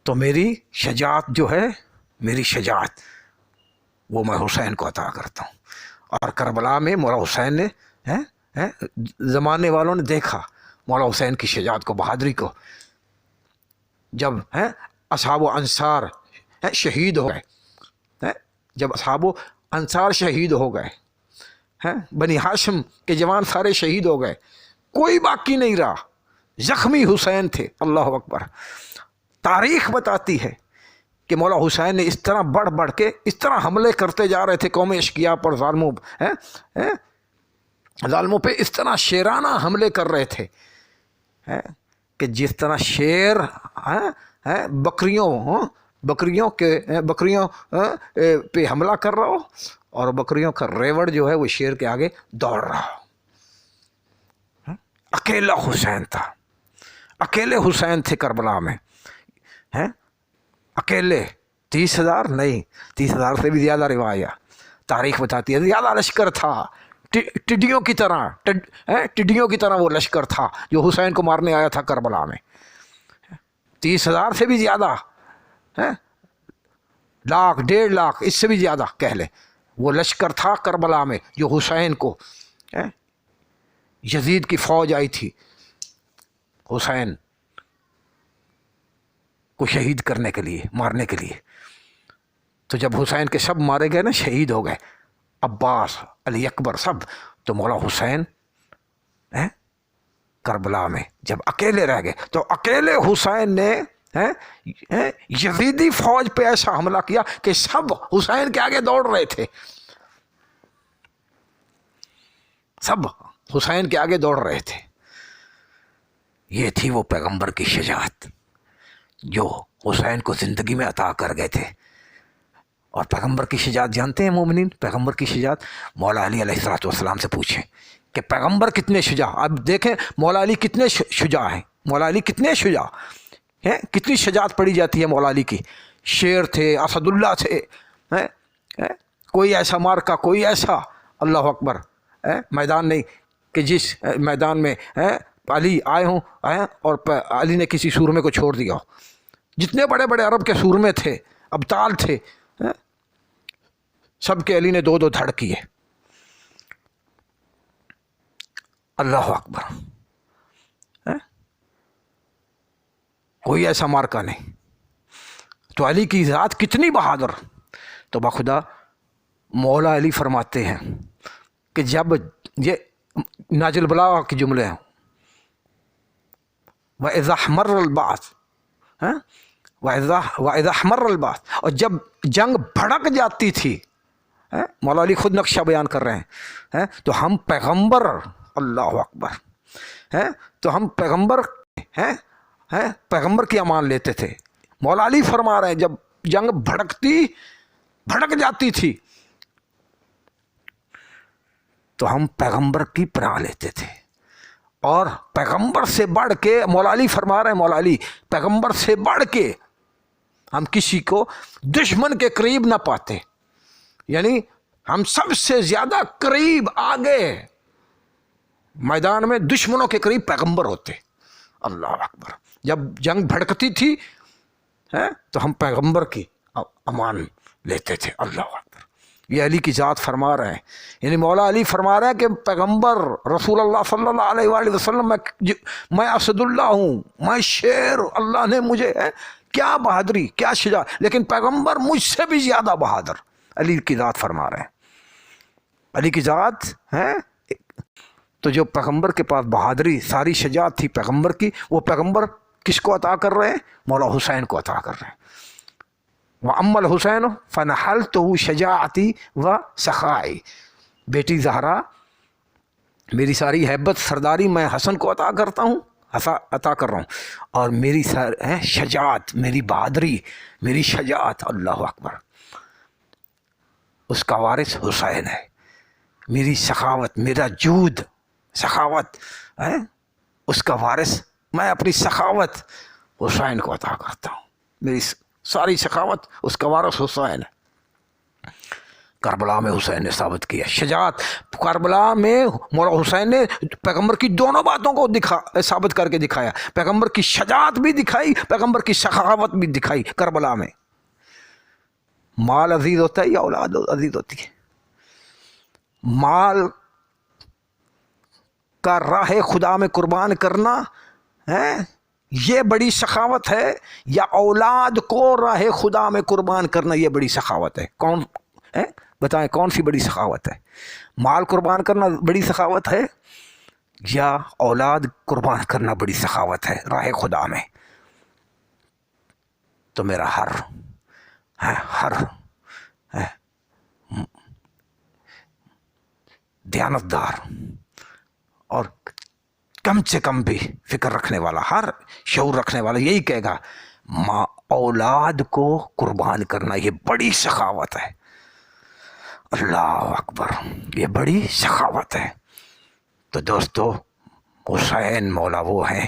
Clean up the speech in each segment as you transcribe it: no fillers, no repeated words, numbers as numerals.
تو میری شجاعت جو ہے، میری شجاعت وہ میں حسین کو عطا کرتا ہوں۔ اور کربلا میں مولا حسین نے زمانے والوں نے دیکھا مولا حسین کی شجاعت کو، بہادری کو، جب اصحاب و انصار شہید ہو گئے، جب اصحاب و انصار شہید ہو گئے، بنی ہاشم کے جوان سارے شہید ہو گئے، کوئی باقی نہیں رہا، زخمی حسین تھے۔ اللہ اکبر۔ تاریخ بتاتی ہے کہ مولا حسین نے اس طرح بڑھ بڑھ کے اس طرح حملے کرتے جا رہے تھے قوم اشقیاء پر، ظالموں پہ اس طرح شیرانہ حملے کر رہے تھے کہ جس طرح شیر بکریوں پہ حملہ کر رہا ہو اور بکریوں کا ریوڑ جو ہے وہ شیر کے آگے دوڑ رہا ہو۔ اکیلا حسین تھا، اکیلے حسین تھے کربلا میں، اکیلے۔ 30,000 نہیں، 30,000 سے بھی زیادہ روایات تاریخ بتاتی ہے، زیادہ لشکر تھا، ٹڈیوں کی طرح وہ لشکر تھا جو حسین کو مارنے آیا تھا کربلا میں۔ 30,000 سے بھی زیادہ، لاکھ 1.5 لاکھ اس سے بھی زیادہ کہہ لیں، وہ لشکر تھا کربلا میں جو حسین کو، یزید کی فوج آئی تھی حسین کو شہید کرنے کے لیے، مارنے کے لیے۔ تو جب حسین کے سب مارے گئے نا، شہید ہو گئے، عباس، علی اکبر سب، تو مولا حسین کربلا میں جب اکیلے رہ گئے، تو اکیلے حسین نے یزیدی فوج پہ ایسا حملہ کیا کہ سب حسین کے آگے دوڑ رہے تھے، سب حسین کے آگے دوڑ رہے تھے۔ یہ تھی وہ پیغمبر کی شجاعت جو حسین کو زندگی میں عطا کر گئے تھے۔ اور پیغمبر کی شجاعت جانتے ہیں مومنین؟ پیغمبر کی شجاعت مولا علی علیہ السلام سے پوچھیں کہ پیغمبر کتنے شجاع۔ اب دیکھیں مولا علی کتنے شجاع ہیں، مولا علی کتنے شجاع ہیں، کتنی شجاعت پڑھی جاتی ہے مولا علی کی۔ شیر تھے، اسد اللہ تھے، کوئی ایسا مارکا، کوئی ایسا، اللہ اکبر، میدان نہیں کہ جس میدان میں علی آئے ہوں اور علی نے کسی سورمے کو چھوڑ دیا ہو۔ جتنے بڑے بڑے عرب کے سورمے تھے، ابطال تھے، سب کے علی نے 2 دھڑ کیے۔ اللہ اکبر۔ کوئی ایسا مارکا نہیں۔ تو علی کی ذات کتنی بہادر۔ تو بخدا مولا علی فرماتے ہیں کہ جب یہ ناجل بلاغہ کے جملے ہیں، وَإِذَا احْمَرَّ الْبَعْثُ، وَإِذَا احْمَرَّ الْبَعْثُ، اور جب جنگ بھڑک جاتی تھی، مولا علی خود نقشہ بیان کر رہے ہیں، تو ہم پیغمبر، اللہ اکبر، تو ہم پیغمبر کی امان لیتے تھے۔ مولا علی فرما رہے ہیں جب جنگ بھڑک جاتی تھی تو ہم پیغمبر کی پناہ لیتے تھے۔ اور پیغمبر سے بڑھ کے، مولا علی فرما رہے ہیں، مولا علی پیغمبر سے بڑھ کے ہم کسی کو دشمن کے قریب نہ پاتے، یعنی ہم سب سے زیادہ قریب آگے میدان میں دشمنوں کے قریب پیغمبر ہوتے۔ اللہ اکبر۔ جب جنگ بھڑکتی تھی تو ہم پیغمبر کی امان لیتے تھے۔ اللہ اکبر۔ یہ علی کی ذات فرما رہے ہیں، یعنی مولا علی فرما رہے ہیں کہ پیغمبر رسول اللہ صلی اللہ علیہ وآلہ وسلم، میں اسد اللہ ہوں، میں شیر، اللہ نے مجھے کیا بہادری، کیا شجاعت، لیکن پیغمبر مجھ سے بھی زیادہ بہادر۔ علی کی ذات فرما رہے ہیں، علی کی ذات ہے۔ تو جو پیغمبر کے پاس بہادری، ساری شجاعت تھی پیغمبر کی، وہ پیغمبر کس کو عطا کر رہے ہیں؟ مولا حسین کو عطا کر رہے ہیں۔ وَأَمَّا الْحُسَيْنُ فَنَحَلْتُهُ شَجَاعَتِي وَسَخَائِي، بیٹی زہرا میری ساری ہیبت، سرداری میں حسن کو عطا کرتا ہوں، عطا کر رہا ہوں، اور میری شجاعت، میری بہادری، میری شجاعت، اللہ اکبر، اس کا وارث حسین ہے۔ میری سخاوت، میرا جود، سخاوت، اس کا وارث میں اپنی سخاوت حسین کو عطا کرتا ہوں۔ میری ساری سخاوت اس کا وارث حسین ہے۔ کربلا میں حسین نے ثابت کیا شجاعت. کربلا میں مولا حسین نے پیغمبر کی دونوں باتوں کو ثابت کر کے دکھایا. پیغمبر کی شجاعت بھی دکھائی, پیغمبر کی سخاوت بھی دکھائی کربلا میں. مال عزیز ہوتا ہے یا اولاد عزیز ہوتی ہے؟ مال کا راہ خدا میں قربان کرنا ہے یہ بڑی سخاوت ہے, یا اولاد کو راہ خدا میں قربان کرنا یہ بڑی سخاوت ہے؟ کون ہے بتائیں, کون سی بڑی سخاوت ہے؟ مال قربان کرنا بڑی سخاوت ہے یا اولاد قربان کرنا بڑی سخاوت ہے راہ خدا میں؟ تو میرا ہر دیانتدار اور کم سے کم بھی فکر رکھنے والا, ہر شعور رکھنے والا یہی کہے گا اولاد کو قربان کرنا یہ بڑی سخاوت ہے. اللہ اکبر, یہ بڑی سخاوت ہے. تو دوستو حسین مولا وہ ہیں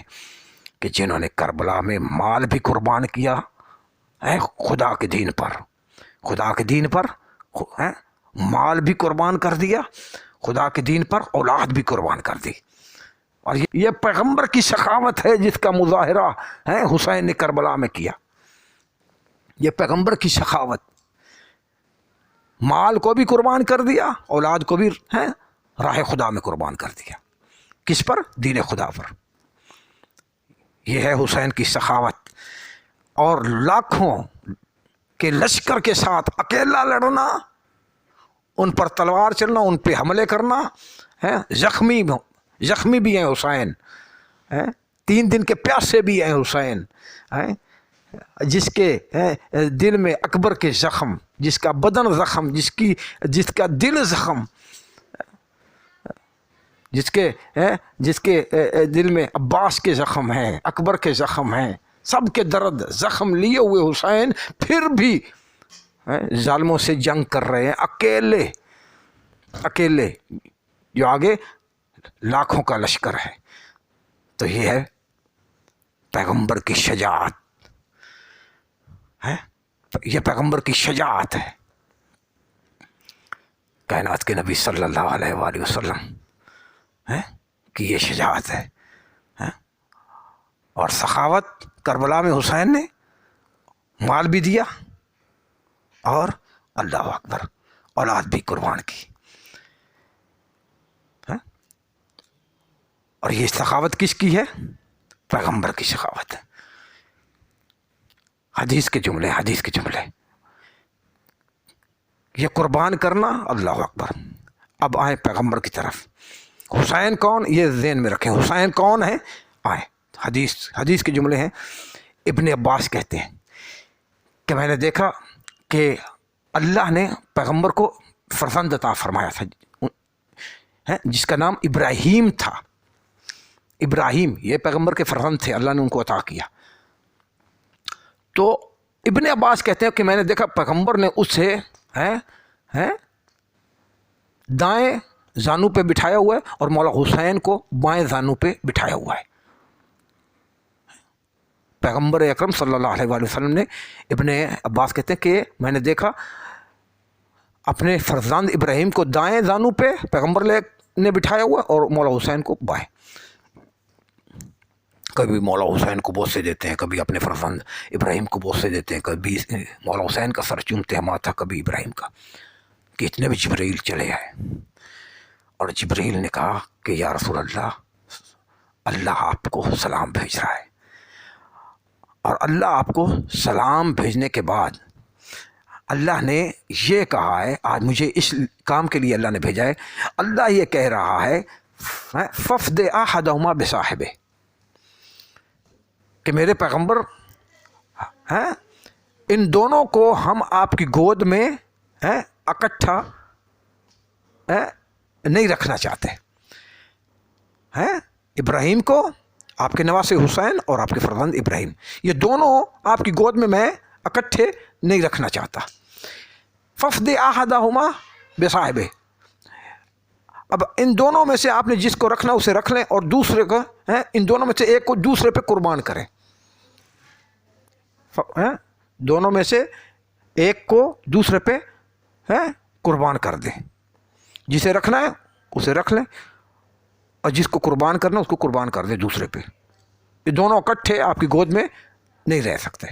کہ جنہوں نے کربلا میں مال بھی قربان کیا ہے خدا کے دین پر, خدا کے دین پر مال بھی قربان کر دیا, خدا کے دین پر اولاد بھی قربان کر دی. اور یہ پیغمبر کی سخاوت ہے جس کا مظاہرہ ہے حسین نے کربلا میں کیا. یہ پیغمبر کی سخاوت, مال کو بھی قربان کر دیا, اولاد کو بھی راہ خدا میں قربان کر دیا. کس پر؟ دین خدا پر. یہ ہے حسین کی سخاوت. اور لاکھوں کے لشکر کے ساتھ اکیلا لڑنا, ان پر تلوار چلنا, ان پہ حملے کرنا, زخمی بھی ہیں حسین, 3 دن کے پیاسے بھی ہیں حسین, جس کے دل میں اکبر کے زخم, جس کا بدن زخم, جس کا دل زخم, جس کے دل میں عباس کے زخم ہیں, اکبر کے زخم ہیں, سب کے درد زخم لیے ہوئے حسین پھر بھی ظالموں سے جنگ کر رہے ہیں اکیلے, جو آگے لاکھوں کا لشکر ہے. تو یہ ہے پیغمبر کی شجاعت ہے, یہ پیغمبر کی شجاعت ہے. کائنات کے نبی صلی اللہ علیہ وآلہ وسلم کی یہ شجاعت ہے. اور سخاوت کربلا میں حسین نے مال بھی دیا اور اللہ اکبر اولاد بھی قربان کی. اور یہ سخاوت کس کی ہے؟ پیغمبر کی سخاوت ہے. حدیث کے جملے یہ قربان کرنا, اللہ اکبر. اب آئیں پیغمبر کی طرف. حسین کون, یہ ذہن میں رکھیں, حسین کون ہے؟ آئیں حدیث کے جملے ہیں. ابن عباس کہتے ہیں کہ میں نے دیکھا کہ اللہ نے پیغمبر کو فرزند عطا فرمایا تھا جس کا نام ابراہیم تھا. ابراہیم یہ پیغمبر کے فرزند تھے, اللہ نے ان کو عطا کیا. تو ابن عباس کہتے ہیں کہ میں نے دیکھا پیغمبر نے اسے دائیں زانو پہ بٹھایا ہوا ہے اور مولا حسین کو بائیں زانو پہ بٹھایا ہوا ہے. پیغمبر اکرم صلی اللہ علیہ وآلہ وسلم نے, ابن عباس کہتے ہیں کہ میں نے دیکھا اپنے فرزند ابراہیم کو دائیں زانو پہ پیغمبر نے بٹھایا ہوا ہے اور مولا حسین کو بائیں. کبھی مولا حسین کو بوسے دیتے ہیں, کبھی اپنے فرزند ابراہیم کو بوسے دیتے ہیں, کبھی مولا حسین کا سر چومتے ہیں ماتھا, کبھی ابراہیم کا. کہ اتنے میں جبرائیل چلے آئے اور جبرائیل نے کہا کہ یا رسول اللہ آپ کو سلام بھیج رہا ہے. اور اللہ آپ کو سلام بھیجنے کے بعد اللہ نے یہ کہا ہے, آج مجھے اس کام کے لیے اللہ نے بھیجا ہے, اللہ یہ کہہ رہا ہے ففد احدہما بصاحبہ, کہ میرے پیغمبر ان دونوں کو ہم آپ کی گود میں اکٹھا نہیں رکھنا چاہتے. ابراہیم کو, آپ کے نواسے حسین اور آپ کے فرزند ابراہیم, یہ دونوں آپ کی گود میں اکٹھے نہیں رکھنا چاہتا. ففد احدہما بصاحبہ, اب ان دونوں میں سے آپ نے جس کو رکھنا اسے رکھ لیں اور دوسرے کو ان دونوں میں سے ایک کو دوسرے پہ قربان کریں. دونوں میں سے ایک کو دوسرے پہ قربان کر دیں. جسے رکھنا ہے اسے رکھ لیں اور جس کو قربان کرنا ہے اس کو قربان کر دیں دوسرے پہ. یہ دونوں اکٹھے آپ کی گود میں نہیں رہ سکتے.